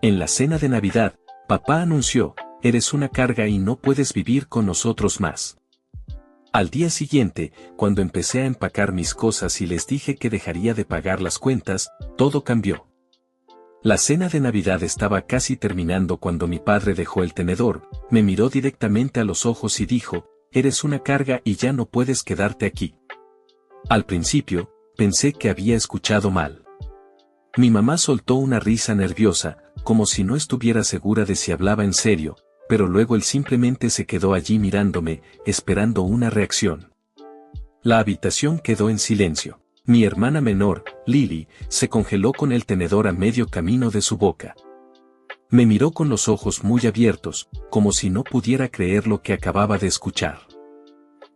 En la cena de Navidad, papá anunció, eres una carga y no puedes vivir con nosotros más. Al día siguiente, cuando empecé a empacar mis cosas y les dije que dejaría de pagar las cuentas, todo cambió. La cena de Navidad estaba casi terminando cuando mi padre dejó el tenedor, me miró directamente a los ojos y dijo, eres una carga y ya no puedes quedarte aquí. Al principio, pensé que había escuchado mal. Mi mamá soltó una risa nerviosa, como si no estuviera segura de si hablaba en serio, pero luego él simplemente se quedó allí mirándome, esperando una reacción. La habitación quedó en silencio. Mi hermana menor, Lily, se congeló con el tenedor a medio camino de su boca. Me miró con los ojos muy abiertos, como si no pudiera creer lo que acababa de escuchar.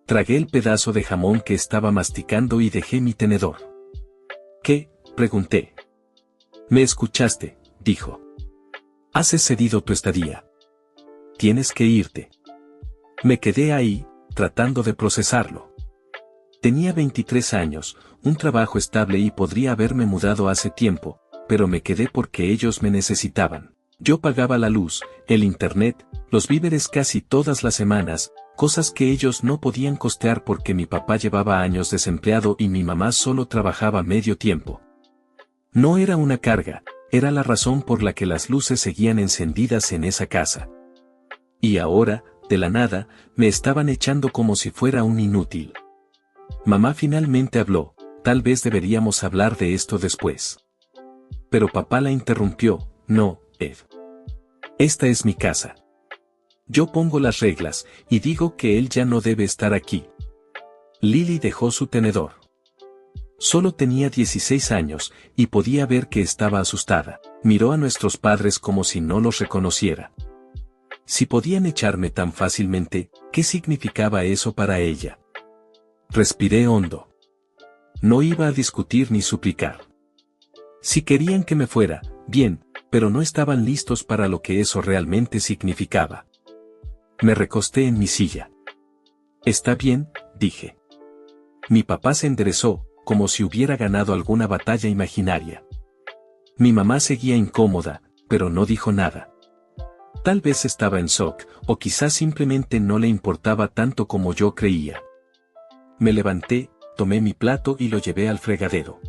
Tragué el pedazo de jamón que estaba masticando y dejé mi tenedor. ¿Qué? Pregunté. Me escuchaste, dijo. Has cedido tu estadía. Tienes que irte. Me quedé ahí, tratando de procesarlo. Tenía 23 años, un trabajo estable y podría haberme mudado hace tiempo, pero me quedé porque ellos me necesitaban. Yo pagaba la luz, el internet, los víveres casi todas las semanas, cosas que ellos no podían costear porque mi papá llevaba años desempleado y mi mamá solo trabajaba medio tiempo. No era una carga, era la razón por la que las luces seguían encendidas en esa casa. Y ahora, de la nada, me estaban echando como si fuera un inútil. Mamá finalmente habló, tal vez deberíamos hablar de esto después. Pero papá la interrumpió, no, Ed. Esta es mi casa. Yo pongo las reglas, y digo que él ya no debe estar aquí. Lily dejó su tenedor. Solo tenía 16 años, y podía ver que estaba asustada. Miró a nuestros padres como si no los reconociera. Si podían echarme tan fácilmente, ¿qué significaba eso para ella? Respiré hondo. No iba a discutir ni suplicar. Si querían que me fuera, bien, pero no estaban listos para lo que eso realmente significaba. Me recosté en mi silla. Está bien, dije. Mi papá se enderezó, como si hubiera ganado alguna batalla imaginaria. Mi mamá seguía incómoda, pero no dijo nada. Tal vez estaba en shock, o quizás simplemente no le importaba tanto como yo creía. Me levanté, tomé mi plato y lo llevé al fregadero.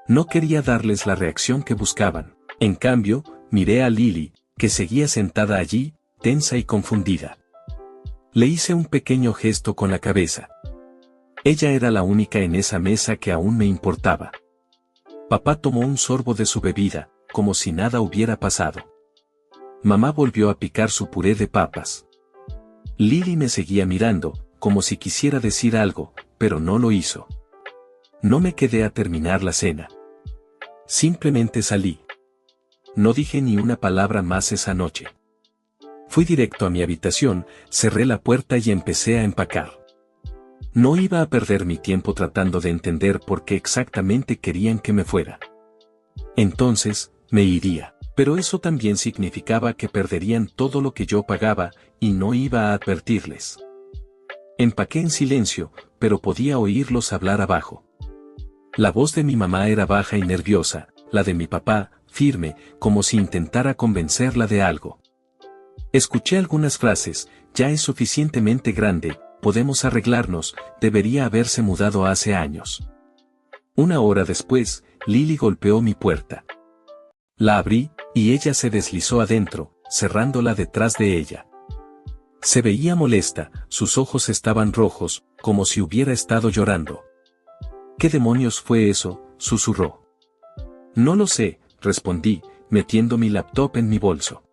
No quería darles la reacción que buscaban. En cambio, miré a Lily, que seguía sentada allí, tensa y confundida. Le hice un pequeño gesto con la cabeza. Ella era la única en esa mesa que aún me importaba. Papá tomó un sorbo de su bebida, como si nada hubiera pasado. Mamá volvió a picar su puré de papas. Lily me seguía mirando, como si quisiera decir algo, pero no lo hizo. No me quedé a terminar la cena. Simplemente salí. No dije ni una palabra más esa noche. Fui directo a mi habitación, cerré la puerta y empecé a empacar. No iba a perder mi tiempo tratando de entender por qué exactamente querían que me fuera. Entonces, me iría, pero eso también significaba que perderían todo lo que yo pagaba, y no iba a advertirles. Empaqué en silencio, pero podía oírlos hablar abajo. La voz de mi mamá era baja y nerviosa, la de mi papá, firme, como si intentara convencerla de algo. Escuché algunas frases, ya es suficientemente grande, podemos arreglarnos, debería haberse mudado hace años. Una hora después, Lily golpeó mi puerta. La abrí, y ella se deslizó adentro, cerrándola detrás de ella. Se veía molesta, sus ojos estaban rojos, como si hubiera estado llorando. ¿Qué demonios fue eso?, susurró. No lo sé, respondí, metiendo mi laptop en mi bolso.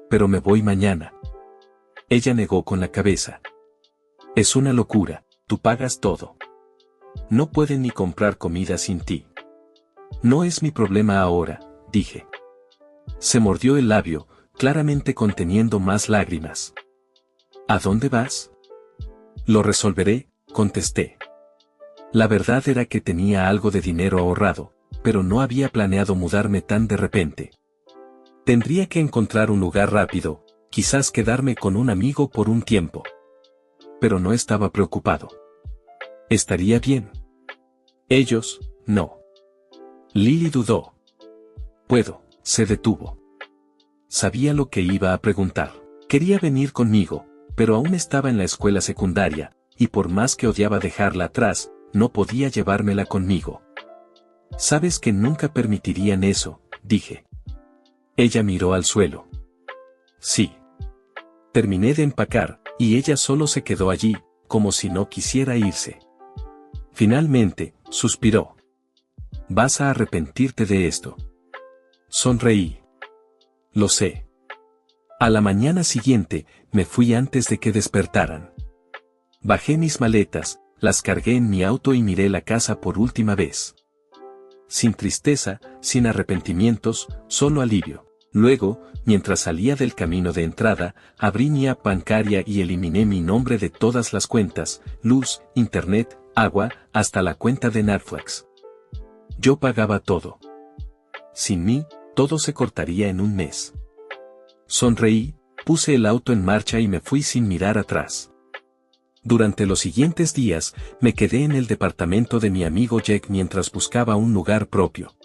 Pero me voy mañana. Ella negó con la cabeza. Es una locura, tú pagas todo. No pueden ni comprar comida sin ti. No es mi problema ahora, dije. Se mordió el labio, claramente conteniendo más lágrimas. ¿A dónde vas? Lo resolveré, contesté. La verdad era que tenía algo de dinero ahorrado, pero no había planeado mudarme tan de repente. Tendría que encontrar un lugar rápido, quizás quedarme con un amigo por un tiempo. Pero no estaba preocupado. ¿Estaría bien? Ellos, no. Lily dudó. Puedo, se detuvo. Sabía lo que iba a preguntar. Quería venir conmigo, pero aún estaba en la escuela secundaria, y por más que odiaba dejarla atrás, no podía llevármela conmigo. Sabes que nunca permitirían eso, dije. Ella miró al suelo. Sí. Terminé de empacar, y ella solo se quedó allí, como si no quisiera irse. Finalmente, suspiró. Vas a arrepentirte de esto. Sonreí. Lo sé. A la mañana siguiente, me fui antes de que despertaran. Bajé mis maletas, las cargué en mi auto y miré la casa por última vez. Sin tristeza, sin arrepentimientos, solo alivio. Luego, mientras salía del camino de entrada, abrí mi app bancaria y eliminé mi nombre de todas las cuentas, luz, internet, agua, hasta la cuenta de Netflix. Yo pagaba todo. Sin mí, todo se cortaría en un mes. Sonreí, puse el auto en marcha y me fui sin mirar atrás. Durante los siguientes días, me quedé en el departamento de mi amigo Jack mientras buscaba un lugar propio.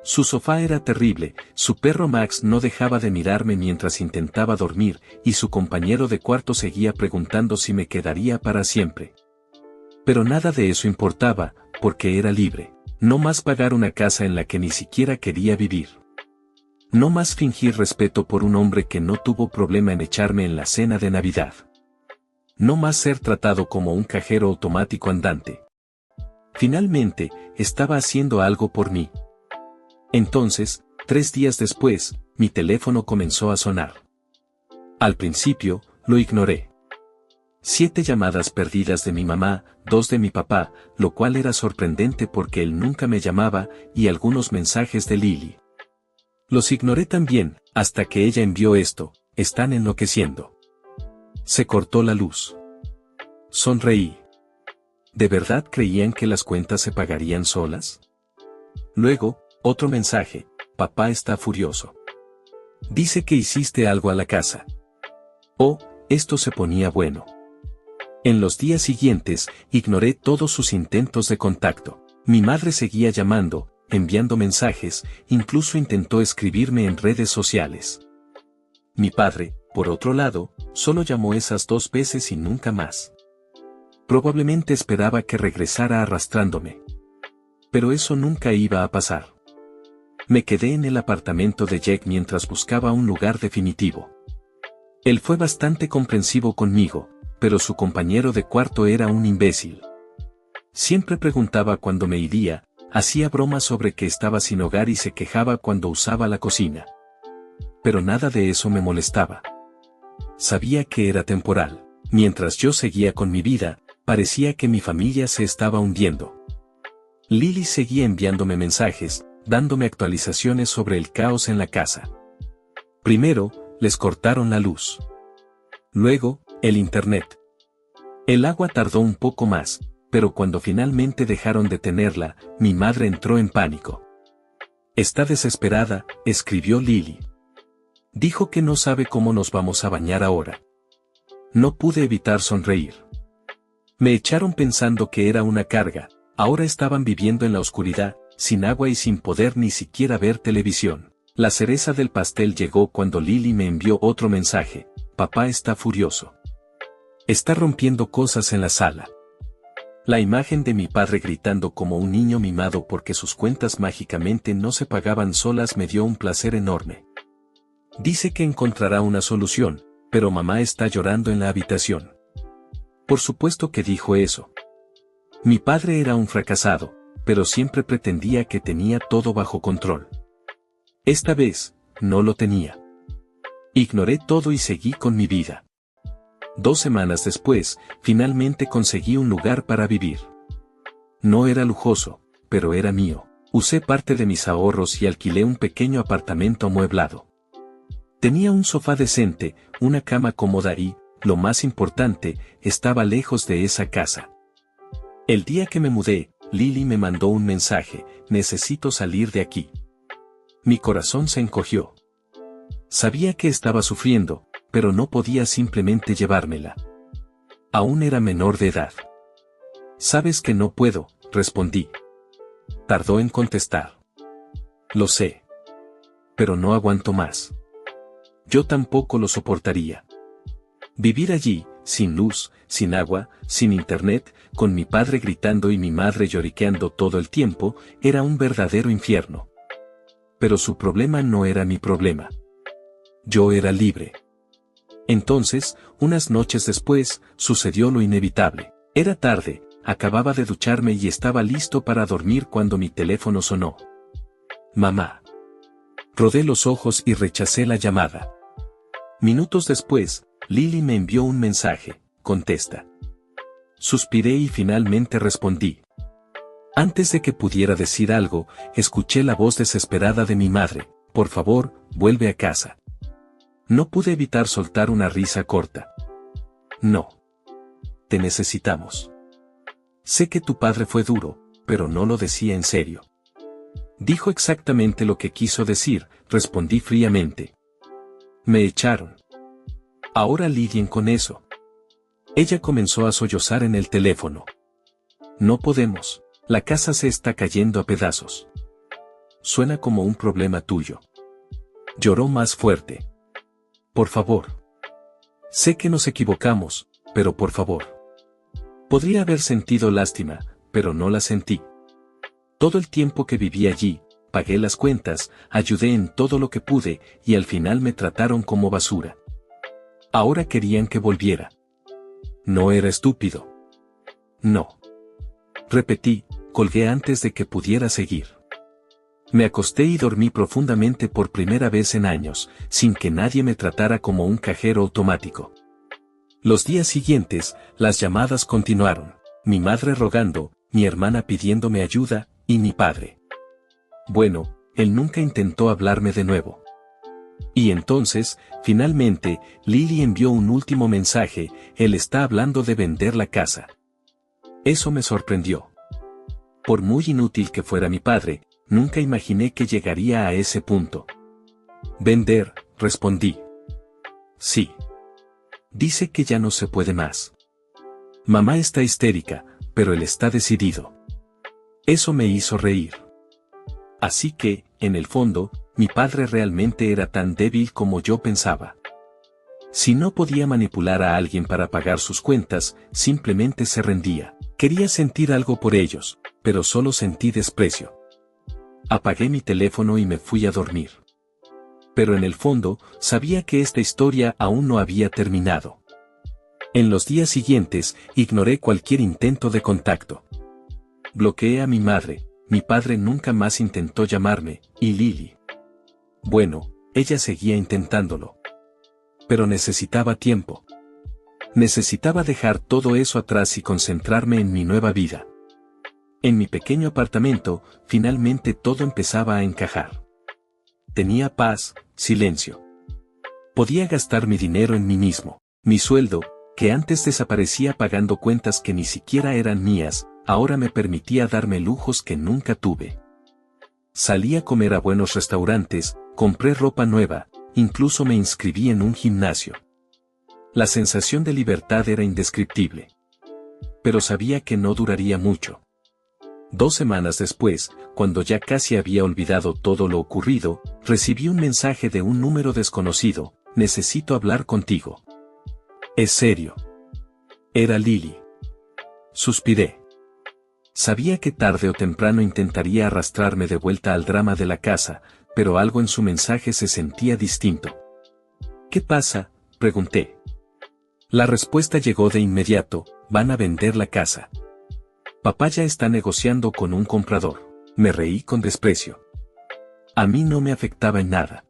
Su sofá era terrible, su perro Max no dejaba de mirarme mientras intentaba dormir, y su compañero de cuarto seguía preguntando si me quedaría para siempre. Pero nada de eso importaba, porque era libre. No más pagar una casa en la que ni siquiera quería vivir. No más fingir respeto por un hombre que no tuvo problema en echarme en la cena de Navidad. No más ser tratado como un cajero automático andante. Finalmente, estaba haciendo algo por mí. Entonces, 3 días después, mi teléfono comenzó a sonar. Al principio, lo ignoré. 7 llamadas perdidas de mi mamá, 2 de mi papá, lo cual era sorprendente porque él nunca me llamaba, y algunos mensajes de Lily. Los ignoré también, hasta que ella envió esto: están enloqueciendo. Se cortó la luz. Sonreí. ¿De verdad creían que las cuentas se pagarían solas? Luego, otro mensaje: papá está furioso. Dice que hiciste algo a la casa. Oh, esto se ponía bueno. En los días siguientes, ignoré todos sus intentos de contacto. Mi madre seguía llamando, enviando mensajes, incluso intentó escribirme en redes sociales. Mi padre, por otro lado, solo llamó esas 2 veces y nunca más. Probablemente esperaba que regresara arrastrándome. Pero eso nunca iba a pasar. Me quedé en el apartamento de Jack mientras buscaba un lugar definitivo. Él fue bastante comprensivo conmigo, pero su compañero de cuarto era un imbécil. Siempre preguntaba cuándo me iría, hacía bromas sobre que estaba sin hogar y se quejaba cuando usaba la cocina. Pero nada de eso me molestaba. Sabía que era temporal. Mientras yo seguía con mi vida, parecía que mi familia se estaba hundiendo. Lily seguía enviándome mensajes, dándome actualizaciones sobre el caos en la casa. Primero, les cortaron la luz. Luego, el internet. El agua tardó un poco más, pero cuando finalmente dejaron de tenerla, mi madre entró en pánico. Está desesperada, escribió Lily. Dijo que no sabe cómo nos vamos a bañar ahora. No pude evitar sonreír. Me echaron pensando que era una carga, ahora estaban viviendo en la oscuridad, sin agua y sin poder ni siquiera ver televisión. La cereza del pastel llegó cuando Lily me envió otro mensaje: papá está furioso. Está rompiendo cosas en la sala. La imagen de mi padre gritando como un niño mimado porque sus cuentas mágicamente no se pagaban solas me dio un placer enorme. Dice que encontrará una solución, pero mamá está llorando en la habitación. Por supuesto que dijo eso. Mi padre era un fracasado, pero siempre pretendía que tenía todo bajo control. Esta vez, no lo tenía. Ignoré todo y seguí con mi vida. 2 semanas después, finalmente conseguí un lugar para vivir. No era lujoso, pero era mío. Usé parte de mis ahorros y alquilé un pequeño apartamento amueblado. Tenía un sofá decente, una cama cómoda y, lo más importante, estaba lejos de esa casa. El día que me mudé, Lily me mandó un mensaje: necesito salir de aquí. Mi corazón se encogió. Sabía que estaba sufriendo, pero no podía simplemente llevármela. Aún era menor de edad. Sabes que no puedo, respondí. Tardó en contestar. Lo sé. Pero no aguanto más. Yo tampoco lo soportaría. Vivir allí, sin luz, sin agua, sin internet, con mi padre gritando y mi madre lloriqueando todo el tiempo, era un verdadero infierno. Pero su problema no era mi problema. Yo era libre. Entonces, unas noches después, sucedió lo inevitable. Era tarde, acababa de ducharme y estaba listo para dormir cuando mi teléfono sonó. Mamá. Rodé los ojos y rechacé la llamada. Minutos después, Lily me envió un mensaje: contesta. Suspiré y finalmente respondí. Antes de que pudiera decir algo, escuché la voz desesperada de mi madre: por favor, vuelve a casa. No pude evitar soltar una risa corta. No. Te necesitamos. Sé que tu padre fue duro, pero no lo decía en serio. Dijo exactamente lo que quiso decir, respondí fríamente. Me echaron. Ahora lidien con eso. Ella comenzó a sollozar en el teléfono. No podemos. La casa se está cayendo a pedazos. Suena como un problema tuyo. Lloró más fuerte. Por favor. Sé que nos equivocamos, pero por favor. Podría haber sentido lástima, pero no la sentí. Todo el tiempo que viví allí, pagué las cuentas, ayudé en todo lo que pude, y al final me trataron como basura. Ahora querían que volviera. No era estúpido. No. Repetí, colgué antes de que pudiera seguir. Me acosté y dormí profundamente por primera vez en años, sin que nadie me tratara como un cajero automático. Los días siguientes, las llamadas continuaron, mi madre rogando, mi hermana pidiéndome ayuda, y mi padre. Bueno, él nunca intentó hablarme de nuevo. Y entonces, finalmente, Lily envió un último mensaje: él está hablando de vender la casa. Eso me sorprendió. Por muy inútil que fuera mi padre, nunca imaginé que llegaría a ese punto. Vender, respondí. Sí. Dice que ya no se puede más. Mamá está histérica, pero él está decidido. Eso me hizo reír. Así que, en el fondo, mi padre realmente era tan débil como yo pensaba. Si no podía manipular a alguien para pagar sus cuentas, simplemente se rendía. Quería sentir algo por ellos, pero solo sentí desprecio. Apagué mi teléfono y me fui a dormir. Pero en el fondo, sabía que esta historia aún no había terminado. En los días siguientes, ignoré cualquier intento de contacto. Bloqueé a mi madre, mi padre nunca más intentó llamarme, y Lily. Bueno, ella seguía intentándolo. Pero necesitaba tiempo. Necesitaba dejar todo eso atrás y concentrarme en mi nueva vida. En mi pequeño apartamento, finalmente todo empezaba a encajar. Tenía paz, silencio. Podía gastar mi dinero en mí mismo. Mi sueldo, que antes desaparecía pagando cuentas que ni siquiera eran mías, ahora me permitía darme lujos que nunca tuve. Salí a comer a buenos restaurantes, compré ropa nueva, incluso me inscribí en un gimnasio. La sensación de libertad era indescriptible. Pero sabía que no duraría mucho. 2 semanas después, cuando ya casi había olvidado todo lo ocurrido, recibí un mensaje de un número desconocido: necesito hablar contigo. ¿Es serio? Era Lily. Suspiré. Sabía que tarde o temprano intentaría arrastrarme de vuelta al drama de la casa, pero algo en su mensaje se sentía distinto. ¿Qué pasa?, pregunté. La respuesta llegó de inmediato: van a vender la casa. Papá ya está negociando con un comprador. Me reí con desprecio. A mí no me afectaba en nada.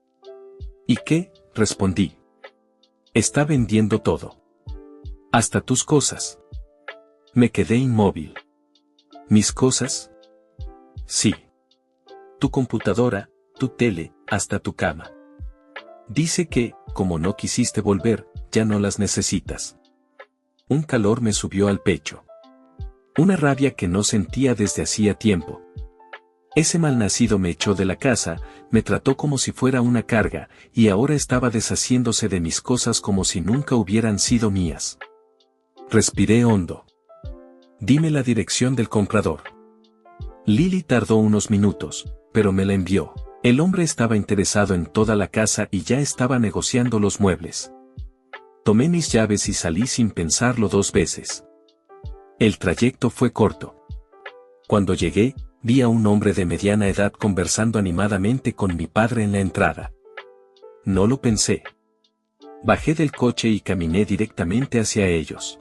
¿Y qué?, respondí. Está vendiendo todo. Hasta tus cosas. Me quedé inmóvil. ¿Mis cosas? Sí. Tu computadora, tu tele, hasta tu cama. Dice que, como no quisiste volver, ya no las necesitas. Un calor me subió al pecho. Una rabia que no sentía desde hacía tiempo. Ese malnacido me echó de la casa, me trató como si fuera una carga, y ahora estaba deshaciéndose de mis cosas como si nunca hubieran sido mías. Respiré hondo. Dime la dirección del comprador. Lily tardó unos minutos, pero me la envió. El hombre estaba interesado en toda la casa y ya estaba negociando los muebles. Tomé mis llaves y salí sin pensarlo 2 veces. El trayecto fue corto. Cuando llegué, vi a un hombre de mediana edad conversando animadamente con mi padre en la entrada. No lo pensé. Bajé del coche y caminé directamente hacia ellos.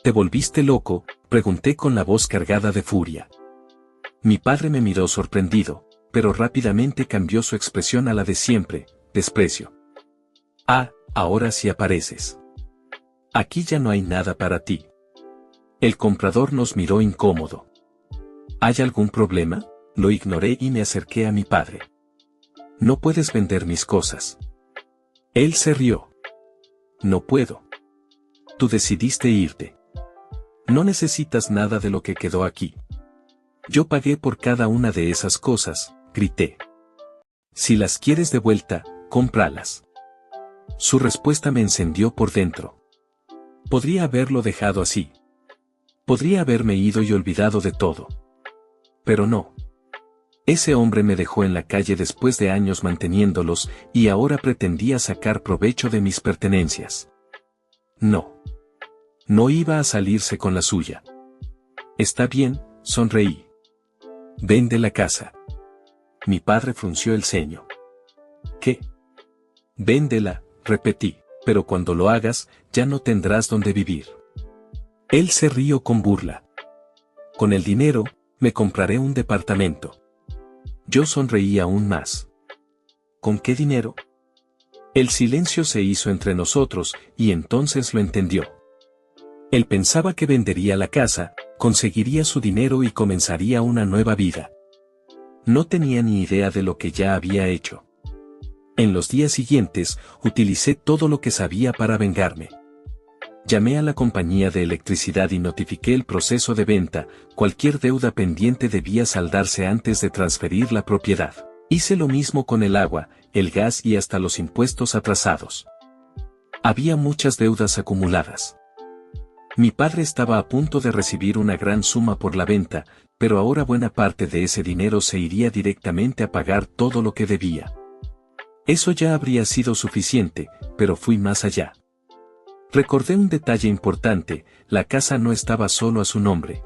¿Te volviste loco?, pregunté con la voz cargada de furia. Mi padre me miró sorprendido, pero rápidamente cambió su expresión a la de siempre, desprecio. Ah, ahora sí apareces. Aquí ya no hay nada para ti. El comprador nos miró incómodo. ¿Hay algún problema?, lo ignoré y me acerqué a mi padre. No puedes vender mis cosas. Él se rió. No puedo. Tú decidiste irte. No necesitas nada de lo que quedó aquí. Yo pagué por cada una de esas cosas, grité. Si las quieres de vuelta, cómpralas. Su respuesta me encendió por dentro. Podría haberlo dejado así. Podría haberme ido y olvidado de todo. Pero no. Ese hombre me dejó en la calle después de años manteniéndolos y ahora pretendía sacar provecho de mis pertenencias. No. No iba a salirse con la suya. Está bien, sonreí. Vende la casa. Mi padre frunció el ceño. ¿Qué? Véndela, repetí, pero cuando lo hagas, ya no tendrás donde vivir. Él se rió con burla. Con el dinero, me compraré un departamento. Yo sonreí aún más. ¿Con qué dinero? El silencio se hizo entre nosotros y entonces lo entendió. Él pensaba que vendería la casa, conseguiría su dinero y comenzaría una nueva vida. No tenía ni idea de lo que ya había hecho. En los días siguientes, utilicé todo lo que sabía para vengarme. Llamé a la compañía de electricidad y notifiqué el proceso de venta. Cualquier deuda pendiente debía saldarse antes de transferir la propiedad. Hice lo mismo con el agua, el gas y hasta los impuestos atrasados. Había muchas deudas acumuladas. Mi padre estaba a punto de recibir una gran suma por la venta, pero ahora buena parte de ese dinero se iría directamente a pagar todo lo que debía. Eso ya habría sido suficiente, pero fui más allá. Recordé un detalle importante: la casa no estaba solo a su nombre.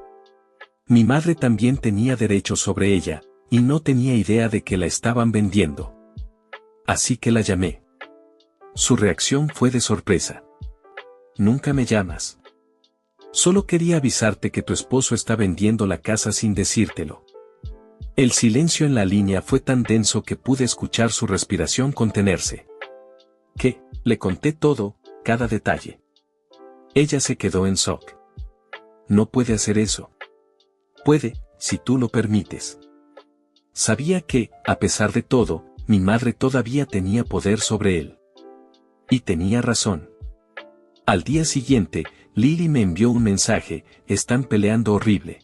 Mi madre también tenía derechos sobre ella, y no tenía idea de que la estaban vendiendo. Así que la llamé. Su reacción fue de sorpresa. Nunca me llamas. Solo quería avisarte que tu esposo está vendiendo la casa sin decírtelo. El silencio en la línea fue tan denso que pude escuchar su respiración contenerse. ¿Qué? Le conté todo, cada detalle. Ella se quedó en shock. No puede hacer eso. Puede, si tú lo permites. Sabía que, a pesar de todo, mi madre todavía tenía poder sobre él. Y tenía razón. Al día siguiente, Lily me envió un mensaje: están peleando horrible.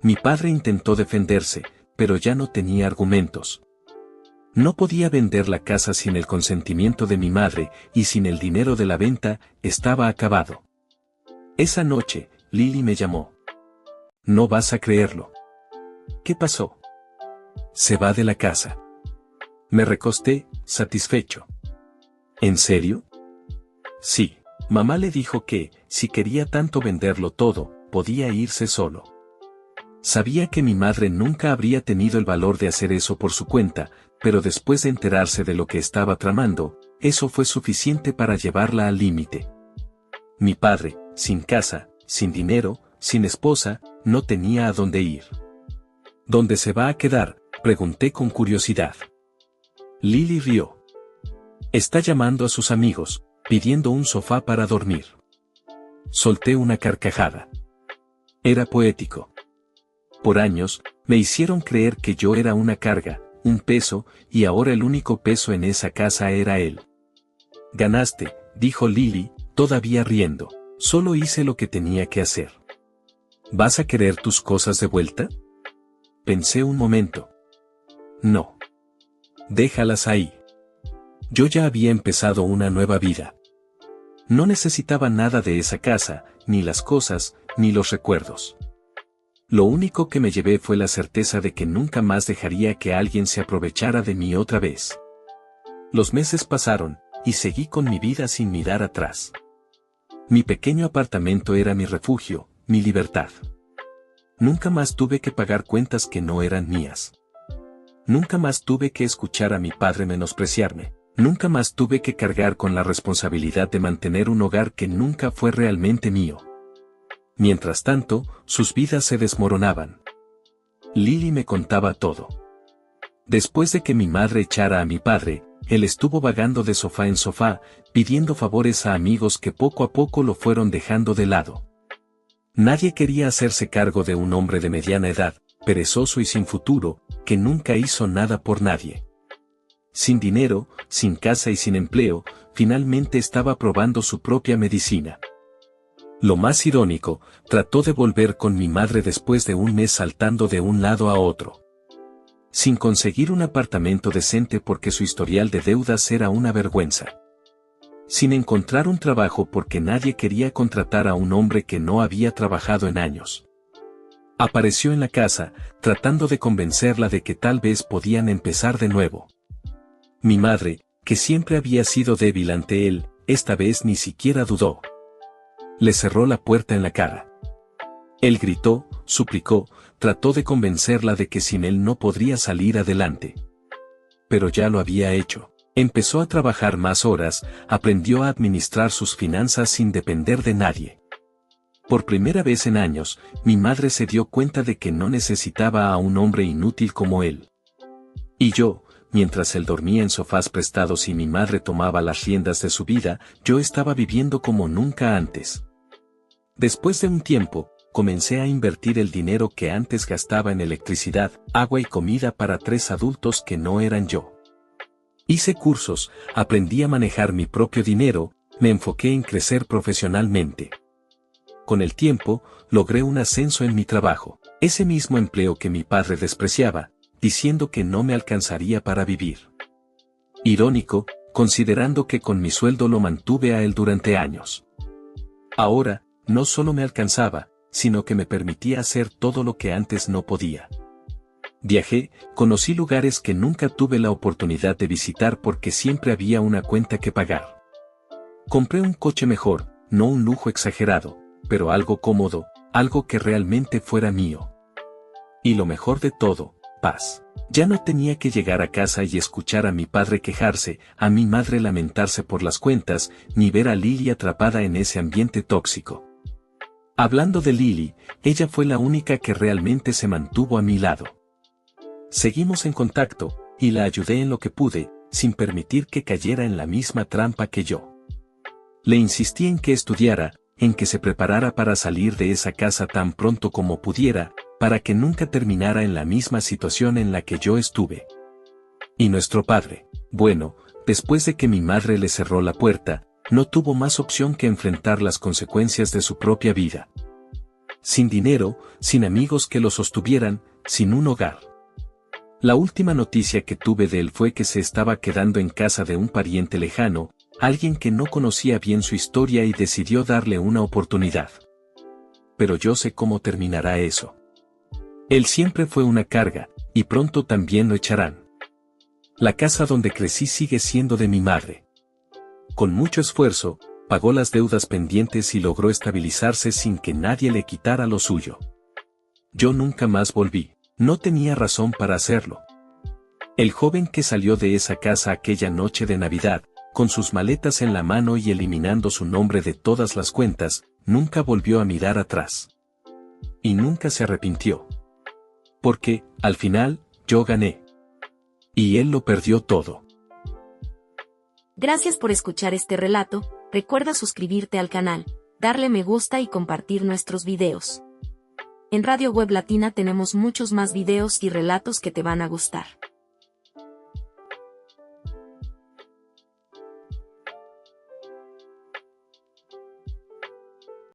Mi padre intentó defenderse, pero ya no tenía argumentos. No podía vender la casa sin el consentimiento de mi madre, y sin el dinero de la venta, estaba acabado. Esa noche, Lily me llamó. No vas a creerlo. ¿Qué pasó? Se va de la casa. Me recosté, satisfecho. ¿En serio? Sí. Mamá le dijo que, si quería tanto venderlo todo, podía irse solo. Sabía que mi madre nunca habría tenido el valor de hacer eso por su cuenta, pero después de enterarse de lo que estaba tramando, eso fue suficiente para llevarla al límite. Mi padre, sin casa, sin dinero, sin esposa, no tenía a dónde ir. ¿Dónde se va a quedar?, pregunté con curiosidad. Lily rió. Está llamando a sus amigos, pidiendo un sofá para dormir. Solté una carcajada. Era poético. Por años, me hicieron creer que yo era una carga, un peso, y ahora el único peso en esa casa era él. Ganaste, dijo Lily, todavía riendo. Solo hice lo que tenía que hacer. ¿Vas a querer tus cosas de vuelta? Pensé un momento. No. Déjalas ahí. Yo ya había empezado una nueva vida. No necesitaba nada de esa casa, ni las cosas, ni los recuerdos. Lo único que me llevé fue la certeza de que nunca más dejaría que alguien se aprovechara de mí otra vez. Los meses pasaron, y seguí con mi vida sin mirar atrás. Mi pequeño apartamento era mi refugio, mi libertad. Nunca más tuve que pagar cuentas que no eran mías. Nunca más tuve que escuchar a mi padre menospreciarme. Nunca más tuve que cargar con la responsabilidad de mantener un hogar que nunca fue realmente mío. Mientras tanto, sus vidas se desmoronaban. Lily me contaba todo. Después de que mi madre echara a mi padre, él estuvo vagando de sofá en sofá, pidiendo favores a amigos que poco a poco lo fueron dejando de lado. Nadie quería hacerse cargo de un hombre de mediana edad, perezoso y sin futuro, que nunca hizo nada por nadie. Sin dinero, sin casa y sin empleo, finalmente estaba probando su propia medicina. Lo más irónico, trató de volver con mi madre después de un mes saltando de un lado a otro. Sin conseguir un apartamento decente porque su historial de deudas era una vergüenza. Sin encontrar un trabajo porque nadie quería contratar a un hombre que no había trabajado en años. Apareció en la casa, tratando de convencerla de que tal vez podían empezar de nuevo. Mi madre, que siempre había sido débil ante él, esta vez ni siquiera dudó. Le cerró la puerta en la cara. Él gritó, suplicó, trató de convencerla de que sin él no podría salir adelante. Pero ya lo había hecho. Empezó a trabajar más horas, aprendió a administrar sus finanzas sin depender de nadie. Por primera vez en años, mi madre se dio cuenta de que no necesitaba a un hombre inútil como él. Y yo, mientras él dormía en sofás prestados y mi madre tomaba las riendas de su vida, yo estaba viviendo como nunca antes. Después de un tiempo, comencé a invertir el dinero que antes gastaba en electricidad, agua y comida para 3 adultos que no eran yo. Hice cursos, aprendí a manejar mi propio dinero, me enfoqué en crecer profesionalmente. Con el tiempo, logré un ascenso en mi trabajo, ese mismo empleo que mi padre despreciaba, diciendo que no me alcanzaría para vivir. Irónico, considerando que con mi sueldo lo mantuve a él durante años. Ahora, no solo me alcanzaba, sino que me permitía hacer todo lo que antes no podía. Viajé, conocí lugares que nunca tuve la oportunidad de visitar porque siempre había una cuenta que pagar. Compré un coche mejor, no un lujo exagerado, pero algo cómodo, algo que realmente fuera mío. Y lo mejor de todo, paz. Ya no tenía que llegar a casa y escuchar a mi padre quejarse, a mi madre lamentarse por las cuentas, ni ver a Lily atrapada en ese ambiente tóxico. Hablando de Lily, ella fue la única que realmente se mantuvo a mi lado. Seguimos en contacto, y la ayudé en lo que pude, sin permitir que cayera en la misma trampa que yo. Le insistí en que estudiara, en que se preparara para salir de esa casa tan pronto como pudiera, para que nunca terminara en la misma situación en la que yo estuve. Y nuestro padre, bueno, después de que mi madre le cerró la puerta, no tuvo más opción que enfrentar las consecuencias de su propia vida. Sin dinero, sin amigos que lo sostuvieran, sin un hogar. La última noticia que tuve de él fue que se estaba quedando en casa de un pariente lejano, alguien que no conocía bien su historia y decidió darle una oportunidad. Pero yo sé cómo terminará eso. Él siempre fue una carga, y pronto también lo echarán. La casa donde crecí sigue siendo de mi madre. Con mucho esfuerzo, pagó las deudas pendientes y logró estabilizarse sin que nadie le quitara lo suyo. Yo nunca más volví, no tenía razón para hacerlo. El joven que salió de esa casa aquella noche de Navidad, con sus maletas en la mano y eliminando su nombre de todas las cuentas, nunca volvió a mirar atrás. Y nunca se arrepintió. Porque, al final, yo gané. Y él lo perdió todo. Gracias por escuchar este relato, recuerda suscribirte al canal, darle me gusta y compartir nuestros videos. En Radio Web Latina tenemos muchos más videos y relatos que te van a gustar.